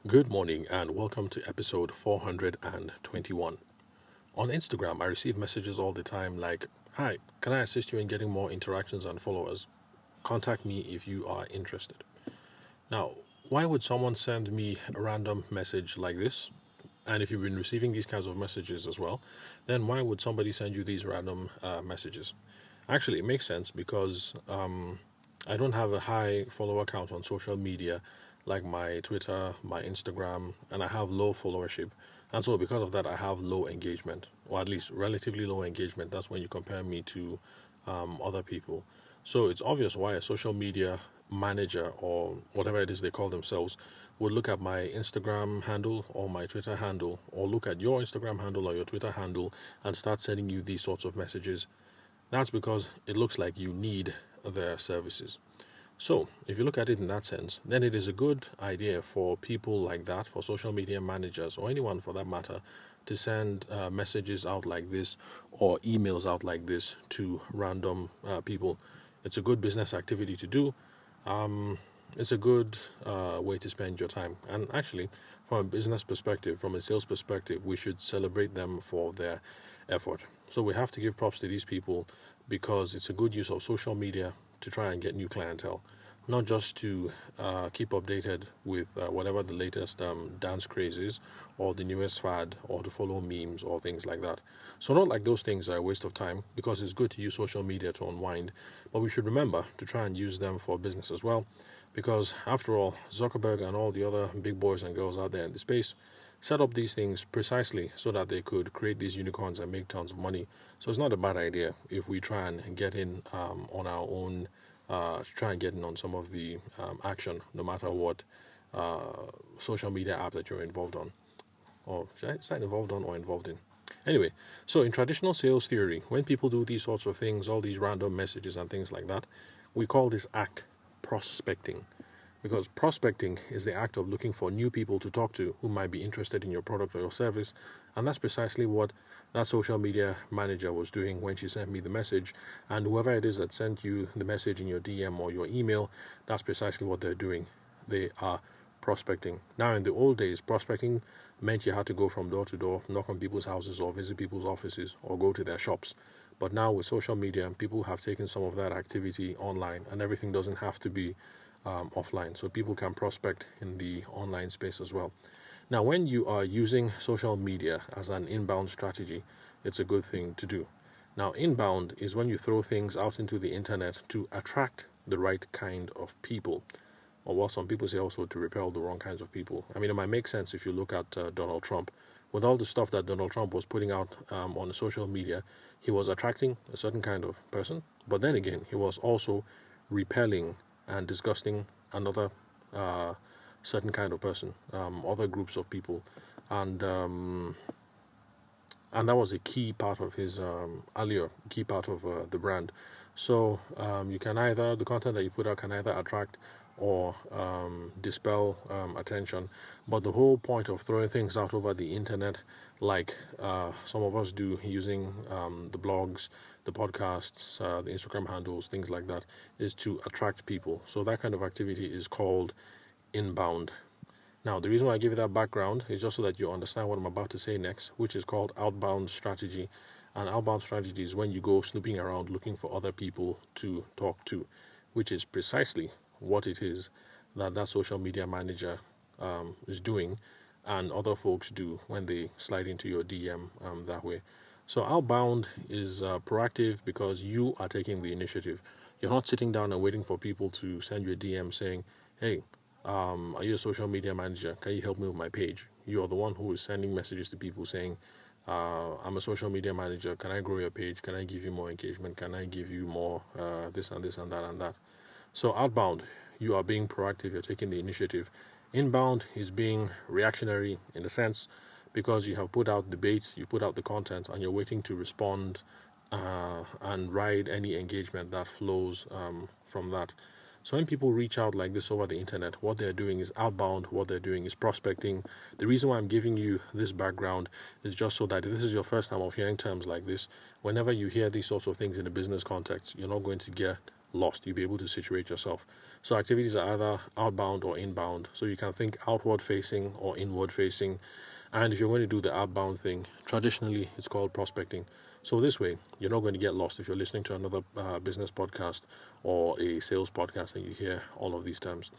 Good morning and welcome to episode 421. On Instagram, I receive messages all the time like, "Hi, can I assist you in getting more interactions and followers? Contact me if you are interested." Now, why would someone send me a random message like this? And if you've been receiving these kinds of messages as well, then why would somebody send you these random messages? Actually, it makes sense because I don't have a high follower count on social media like my Twitter, my Instagram, and I have low followership. And so, because of that, I have low engagement, or at least relatively low engagement. That's when you compare me to other people. So, it's obvious why a social media manager or whatever it is they call themselves would look at my Instagram handle or my Twitter handle, or look at your Instagram handle or your Twitter handle and start sending you these sorts of messages. That's because it looks like you need their services. So, if you look at it in that sense, then it is a good idea for people like that, for social media managers or anyone for that matter, to send messages out like this or emails out like this to random people. It's a good business activity to do. It's a good way to spend your time. And actually, from a business perspective, from a sales perspective, we should celebrate them for their effort. So we have to give props to these people because it's a good use of social media to try and get new clientele, not just to keep updated with whatever the latest dance craze is or the newest fad or to follow memes or things like that. So not like those things are a waste of time because it's good to use social media to unwind, but we should remember to try and use them for business as well because after all, Zuckerberg and all the other big boys and girls out there in the space set up these things precisely so that they could create these unicorns and make tons of money. So it's not a bad idea if we try and get in on our own, try and get in on some of the action, no matter what uh, social media app that you're involved on, or should I say involved on or involved in. Anyway, so in traditional sales theory, when people do these sorts of things, all these random messages and things like that, we call this act prospecting. Because prospecting is the act of looking for new people to talk to who might be interested in your product or your service. And that's precisely what that social media manager was doing when she sent me the message. And whoever it is that sent you the message in your DM or your email, that's precisely what they're doing. They are prospecting. Now, in the old days, prospecting meant you had to go from door to door, knock on people's houses or visit people's offices or go to their shops. But now with social media, people have taken some of that activity online and everything doesn't have to be offline. So people can prospect in the online space as well. Now, when you are using social media as an inbound strategy, it's a good thing to do. Now, inbound is when you throw things out into the internet to attract the right kind of people, or what some people say also to repel the wrong kinds of people. I mean, it might make sense if you look at Donald Trump. With all the stuff that Donald Trump was putting out on social media, he was attracting a certain kind of person, but then again, he was also repelling and disgusting another uh, certain kind of person, other groups of people, and um, and that was a key part of his allure, key part of the brand. So you can either the content that you put out can either attract or dispel attention, but the whole point of throwing things out over the internet, like some of us do using the blogs, the podcasts, the Instagram handles, things like that, is to attract people. So that kind of activity is called inbound. Now, the reason why I give you that background is just so that you understand what I'm about to say next, which is called outbound strategy. And outbound strategy is when you go snooping around looking for other people to talk to, which is precisely what it is that that social media manager is doing and other folks do when they slide into your DM that way. So, outbound is proactive because you are taking the initiative. You're not sitting down and waiting for people to send you a DM saying, "Hey, are you a social media manager? Can you help me with my page?" You are the one who is sending messages to people saying, "I'm a social media manager. Can I grow your page? Can I give you more engagement? Can I give you more this and this and that and that?" So, outbound, you are being proactive, you're taking the initiative. Inbound is being reactionary in a sense because you have put out the bait, you put out the content, and you're waiting to respond and ride any engagement that flows from that. So when people reach out like this over the internet, what they're doing is outbound, what they're doing is prospecting. The reason why I'm giving you this background is just so that if this is your first time of hearing terms like this, whenever you hear these sorts of things in a business context, you're not going to get lost. You'll be able to situate yourself. So activities are either outbound or inbound. So you can think outward facing or inward facing. And if you're going to do the outbound thing, traditionally it's called prospecting. So this way, you're not going to get lost if you're listening to another business podcast or a sales podcast and you hear all of these terms.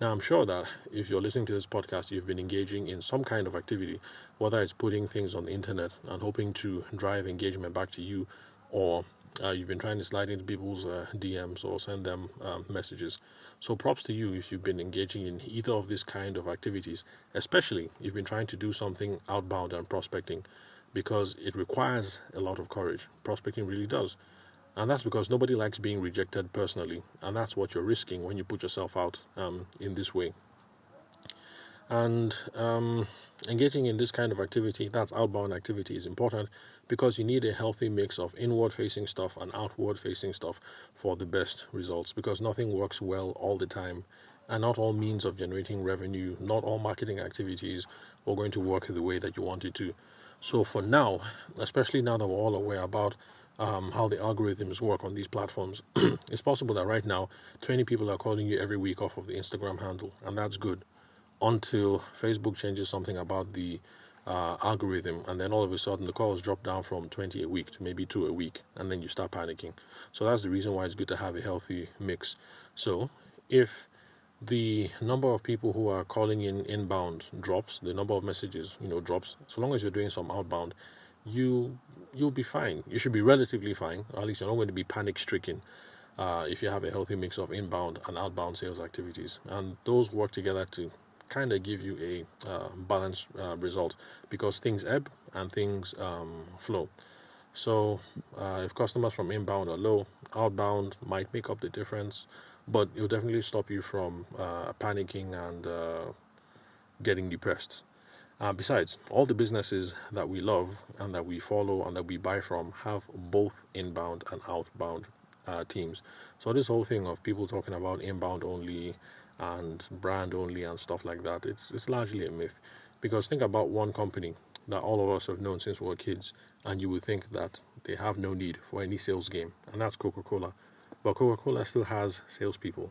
Now, I'm sure that if you're listening to this podcast, you've been engaging in some kind of activity, whether it's putting things on the internet and hoping to drive engagement back to you, or you've been trying to slide into people's DMs or send them messages. So props to you if you've been engaging in either of these kind of activities, especially if you've been trying to do something outbound and prospecting, because it requires a lot of courage. Prospecting really does. And that's because nobody likes being rejected personally. And that's what you're risking when you put yourself out in this way. And engaging in this kind of activity, that's outbound activity, is important because you need a healthy mix of inward-facing stuff and outward-facing stuff for the best results, because nothing works well all the time. And not all means of generating revenue, not all marketing activities are going to work the way that you want it to. So for now, especially now that we're all aware about how the algorithms work on these platforms, it's possible that right now 20 people are calling you every week off of the Instagram handle, and that's good until Facebook changes something about the algorithm, and then all of a sudden the calls drop down from 20 a week to maybe 2 a week, and then you start panicking. So that's the reason why it's good to have a healthy mix. So if the number of people who are calling in inbound drops, the number of messages drops, so long as you're doing some outbound, you'll be fine. You should be relatively fine. Or at least you're not going to be panic stricken if you have a healthy mix of inbound and outbound sales activities, and those work together to kind of give you a balanced result, because things ebb and things flow. So if customers from inbound are low, outbound might make up the difference, but it'll definitely stop you from panicking and getting depressed. Besides, all the businesses that we love and that we follow and that we buy from have both inbound and outbound teams. So this whole thing of people talking about inbound only and brand only and stuff like that, it's largely a myth. Because think about one company that all of us have known since we were kids, and you would think that they have no need for any sales game, and that's Coca-Cola. But Coca-Cola still has salespeople.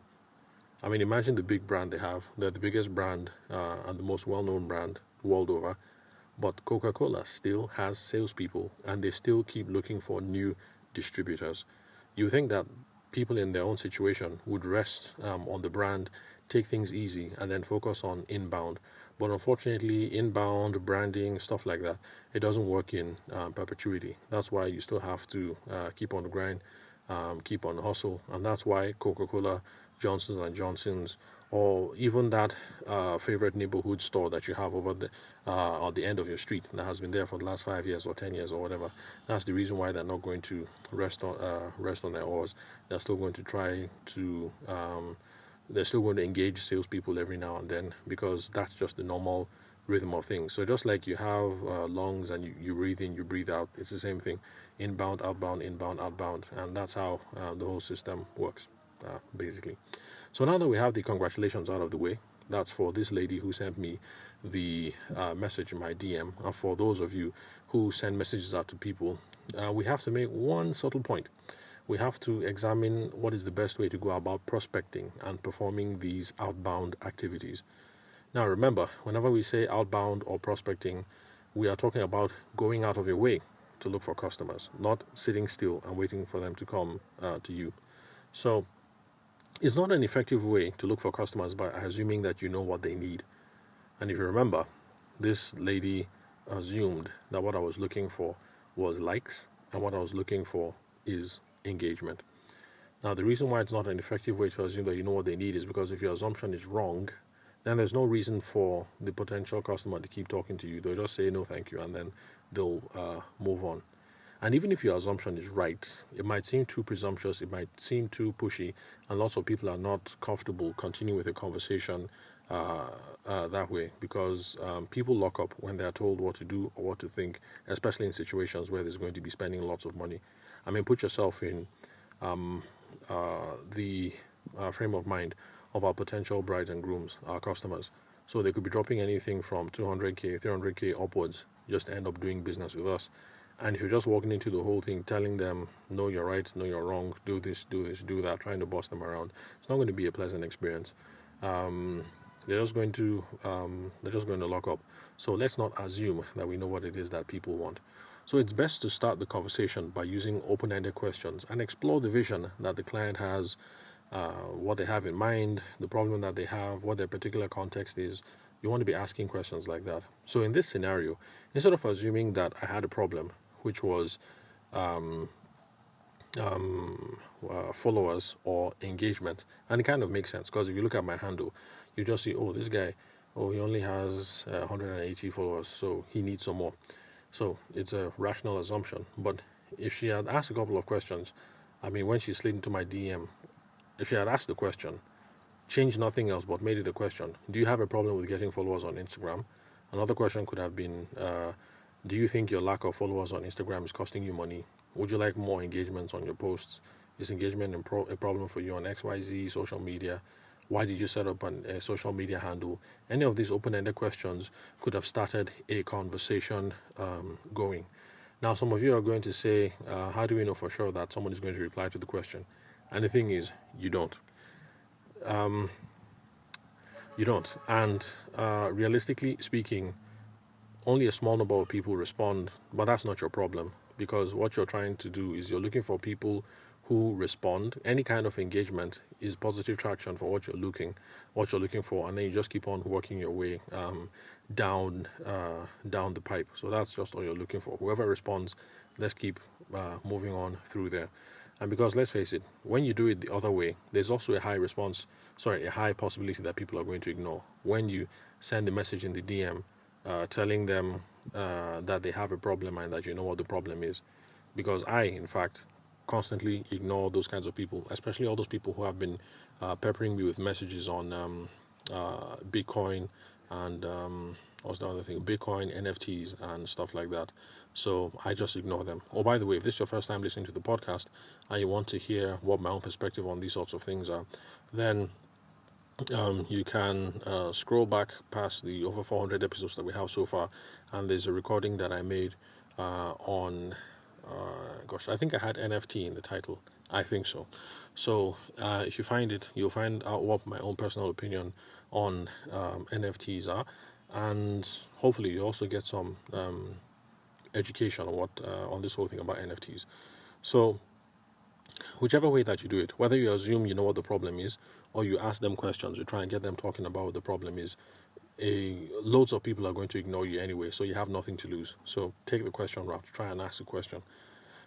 I mean, imagine the big brand they have. They're the biggest brand and the most well-known brand world over. But Coca-Cola still has salespeople, and they still keep looking for new distributors. You think that people in their own situation would rest on the brand, take things easy, and then focus on inbound. But unfortunately, inbound branding, stuff like that, it doesn't work in perpetuity. That's why you still have to keep on the grind, keep on the hustle. And that's why Coca-Cola, Johnson & Johnson's, or even that favorite neighborhood store that you have over the at the end of your street that has been there for the last 5 years or 10 years or whatever. That's the reason why they're not going to rest on their oars. They're still going to try to they're still going to engage salespeople every now and then, because that's just the normal rhythm of things. So just like you have lungs and you breathe in, you breathe out, it's the same thing. Inbound, outbound, inbound, outbound, and that's how the whole system works, basically. So now that we have the congratulations out of the way, that's for this lady who sent me the message in my DM, and for those of you who send messages out to people, we have to make one subtle point. We have to examine what is the best way to go about prospecting and performing these outbound activities. Now remember, whenever we say outbound or prospecting, we are talking about going out of your way to look for customers, not sitting still and waiting for them to come to you. So it's not an effective way to look for customers by assuming that you know what they need. And if you remember, this lady assumed that what I was looking for was likes, and what I was looking for is engagement. Now, the reason why it's not an effective way to assume that you know what they need is because if your assumption is wrong, then there's no reason for the potential customer to keep talking to you. They'll just say no thank you, and then they'll move on. And even if your assumption is right, it might seem too presumptuous, it might seem too pushy, and lots of people are not comfortable continuing with a conversation that way, because people lock up when they're told what to do or what to think, especially in situations where there's going to be spending lots of money. I mean, put yourself in the frame of mind of our potential brides and grooms, our customers. So they could be dropping anything from 200K, 300K upwards just to end up doing business with us. And if you're just walking into the whole thing, telling them, no, you're right, no, you're wrong, do this, do that, trying to boss them around, it's not going to be a pleasant experience. Um, they're just going to lock up. So let's not assume that we know what it is that people want. So it's best to start the conversation by using open-ended questions and explore the vision that the client has, what they have in mind, the problem that they have, what their particular context is. You want to be asking questions like that. So in this scenario, instead of assuming that I had a problem, which was followers or engagement, and it kind of makes sense because if you look at my handle, you just see, oh, this guy, oh, he only has 180 followers, so he needs some more. So it's a rational assumption. But if she had asked a couple of questions, I mean, when she slid into my DM, if she had asked the question, changed nothing else but made it a question, do you have a problem with getting followers on Instagram? Another question could have been, do you think your lack of followers on Instagram is costing you money? Would you like more engagements on your posts? Is engagement a problem for you on XYZ social media? Why did you set up a social media handle? Any of these open-ended questions could have started a conversation going. Now, some of you are going to say, how do we know for sure that someone is going to reply to the question? And the thing is, you don't. You don't. And realistically speaking, only a small number of people respond, but that's not your problem, because what you're trying to do is you're looking for people who respond. Any kind of engagement is positive traction for what you're looking for, and then you just keep on working your way down the pipe. So that's just all you're looking for. Whoever responds, let's keep moving on through there. And because let's face it, when you do it the other way, there's also a high possibility that people are going to ignore. When you send a message in the DM telling them that they have a problem and that you know what the problem is. Because I, in fact, constantly ignore those kinds of people, especially all those people who have been peppering me with messages on Bitcoin and what's the other thing? Bitcoin, NFTs, and stuff like that. So I just ignore them. Oh, by the way, if this is your first time listening to the podcast and you want to hear what my own perspective on these sorts of things are, then you can scroll back past the over 400 episodes that we have so far, and there's a recording that I made on, I think I had NFT in the title. I think so. So if you find it, you'll find out what my own personal opinion on NFTs are, and hopefully you also get some education on this whole thing about NFTs. So whichever way that you do it, whether you assume you know what the problem is or you ask them questions, you try and get them talking about what the problem is, loads of people are going to ignore you anyway, so you have nothing to lose. So take the question route, try and ask the question.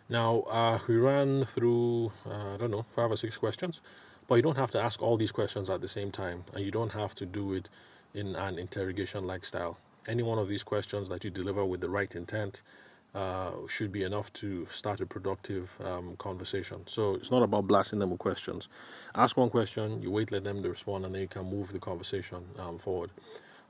Now, we ran through, 5 or 6 questions, but you don't have to ask all these questions at the same time, and you don't have to do it in an interrogation-like style. Any one of these questions that you deliver with the right intent should be enough to start a productive conversation. So it's not about blasting them with questions. Ask one question, you wait, let them respond, and then you can move the conversation forward.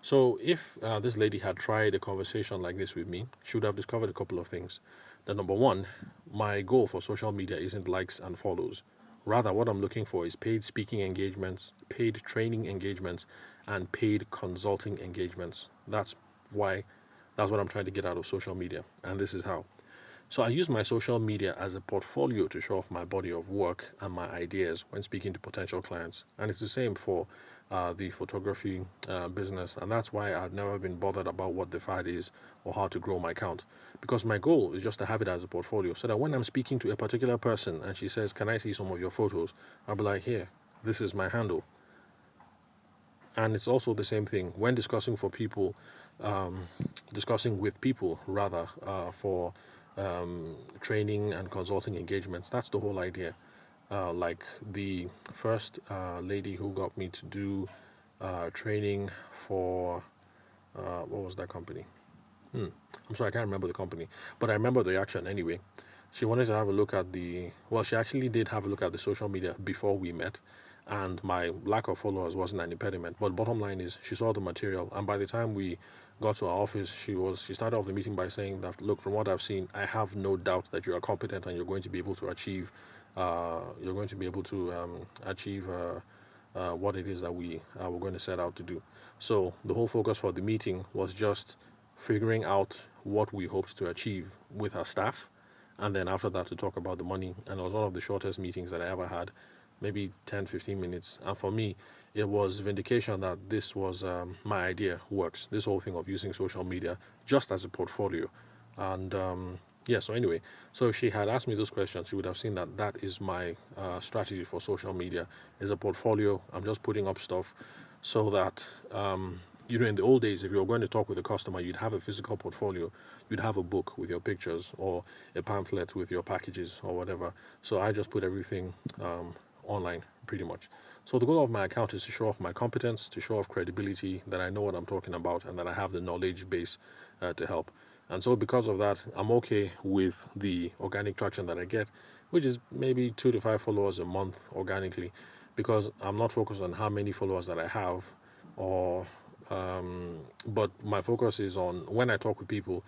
So if this lady had tried a conversation like this with me, she would have discovered a couple of things. The number one, my goal for social media isn't likes and follows. Rather, what I'm looking for is paid speaking engagements, paid training engagements, and paid consulting engagements. That's what I'm trying to get out of social media, and this is how. So I use my social media as a portfolio to show off my body of work and my ideas when speaking to potential clients. And it's the same for the photography business. And that's why I've never been bothered about what the fad is or how to grow my account. Because my goal is just to have it as a portfolio so that when I'm speaking to a particular person and she says, can I see some of your photos? I'll be like, here, this is my handle. And it's also the same thing when discussing with people for training and consulting engagements. That's the whole idea. Like the first lady who got me to do training for what was that company? I'm sorry, I can't remember the company, but I remember the reaction anyway. She wanted to have a look at she actually did have a look at the social media before we met, and my lack of followers wasn't an impediment. But bottom line is, she saw the material, and by the time we got to our office, she started off the meeting by saying that, look, from what I've seen, I have no doubt that you are competent and you're going to be able to achieve what it is that we're going to set out to do. So the whole focus for the meeting was just figuring out what we hoped to achieve with our staff, and then after that to talk about the money. And it was one of the shortest meetings that I ever had, maybe 10, 15 minutes. And for me, it was vindication that this was my idea works. This whole thing of using social media just as a portfolio. And yeah, so anyway, so she had asked me those questions. She would have seen that that is my strategy for social media, is a portfolio. I'm just putting up stuff so that in the old days, if you were going to talk with a customer, you'd have a physical portfolio, you'd have a book with your pictures or a pamphlet with your packages or whatever. So I just put everything online pretty much. So the goal of my account is to show off my competence, to show off credibility, that I know what I'm talking about, and that I have the knowledge base to help. And so because of that, I'm okay with the organic traction that I get, which is maybe 2 to 5 followers a month organically, because I'm not focused on how many followers that I have, but my focus is on when I talk with people,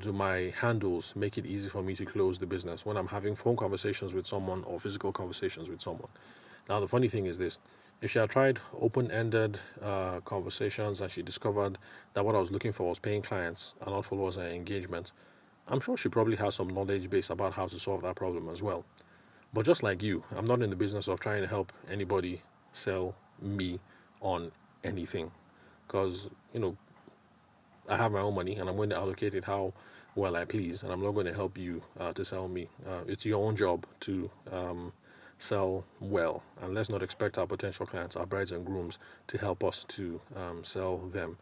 do my handles make it easy for me to close the business when I'm having phone conversations with someone or physical conversations with someone. Now, the funny thing is this. If she had tried open-ended conversations and she discovered that what I was looking for was paying clients and not followers and engagement, I'm sure she probably has some knowledge base about how to solve that problem as well. But just like you, I'm not in the business of trying to help anybody sell me on anything, because I have my own money and I'm going to allocate it how well I please, and I'm not going to help you to sell me. It's your own job to sell well, and let's not expect our potential clients, our brides and grooms, to help us to sell them.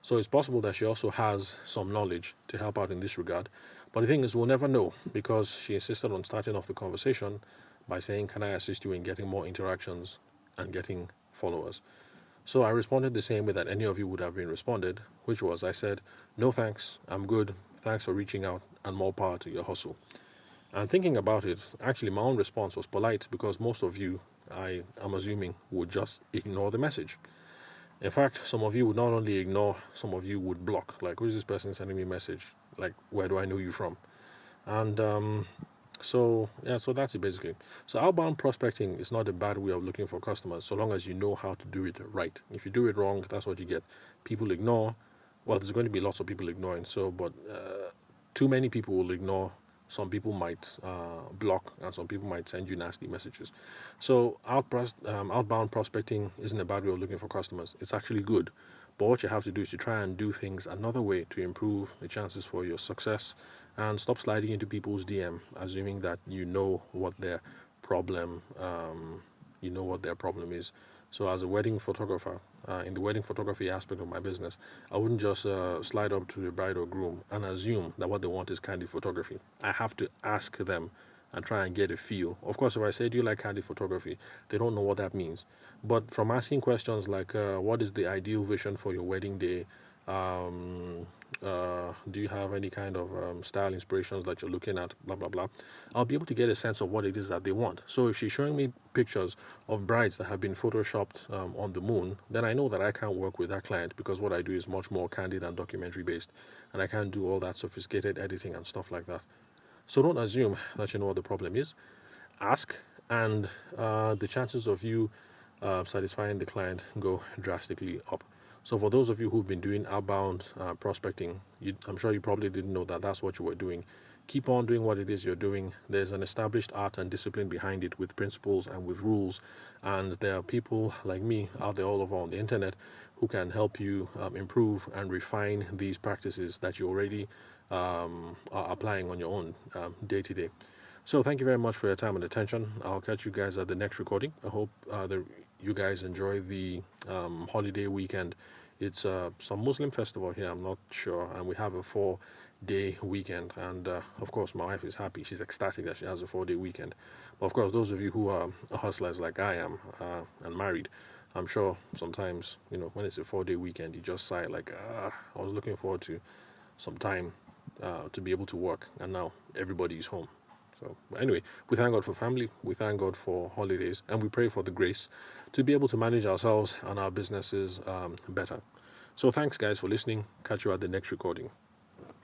So it's possible that she also has some knowledge to help out in this regard. But the thing is, we'll never know, because she insisted on starting off the conversation by saying, can I assist you in getting more interactions and getting followers? So I responded the same way that any of you would have been responded, which was, I said, no thanks, I'm good, thanks for reaching out, and more power to your hustle. And thinking about it, actually my own response was polite, because most of you, I am assuming, would just ignore the message. In fact, some of you would not only ignore, some of you would block. Like, who is this person sending me a message? Like, where do I know you from? And so that's it basically. So outbound prospecting is not a bad way of looking for customers, so long as you know how to do it right. If you do it wrong, that's what you get. People ignore. Well, there's going to be lots of people ignoring. But too many people will ignore. Some people might block, and some people might send you nasty messages. So outbound prospecting isn't a bad way of looking for customers. It's actually good. But what you have to do is to try and do things another way to improve the chances for your success, and stop sliding into people's DM, assuming that you know what their problem is. So as a wedding photographer, in the wedding photography aspect of my business, I wouldn't just slide up to the bride or groom and assume that what they want is candid photography. I have to ask them and try and get a feel. Of course, if I say, do you like candid photography? They don't know what that means. But from asking questions like, what is the ideal vision for your wedding day? Do you have any kind of style inspirations that you're looking at, blah blah blah, I'll be able to get a sense of what it is that they want. So if she's showing me pictures of brides that have been photoshopped on the moon, then I know that I can't work with that client, because what I do is much more candid and documentary based, and I can't do all that sophisticated editing and stuff like that. So don't assume that you know what the problem is. Ask, and the chances of you satisfying the client go drastically up. So for those of you who've been doing outbound prospecting, I'm sure you probably didn't know that that's what you were doing. Keep on doing what it is you're doing. There's an established art and discipline behind it, with principles and with rules. And there are people like me out there all over on the internet who can help you improve and refine these practices that you already are applying on your own day to day. So thank you very much for your time and attention. I'll catch you guys at the next recording. I hope you guys enjoy the holiday weekend. It's some Muslim festival here, I'm not sure, and we have a 4-day weekend. And of course, my wife is happy. She's ecstatic that she has a 4-day weekend. But of course, those of you who are hustlers like I am and married, I'm sure sometimes, when it's a 4-day weekend, you just sigh like, I was looking forward to some time to be able to work, and now everybody's home. So anyway, we thank God for family, we thank God for holidays, and we pray for the grace to be able to manage ourselves and our businesses better. So thanks guys for listening. Catch you at the next recording.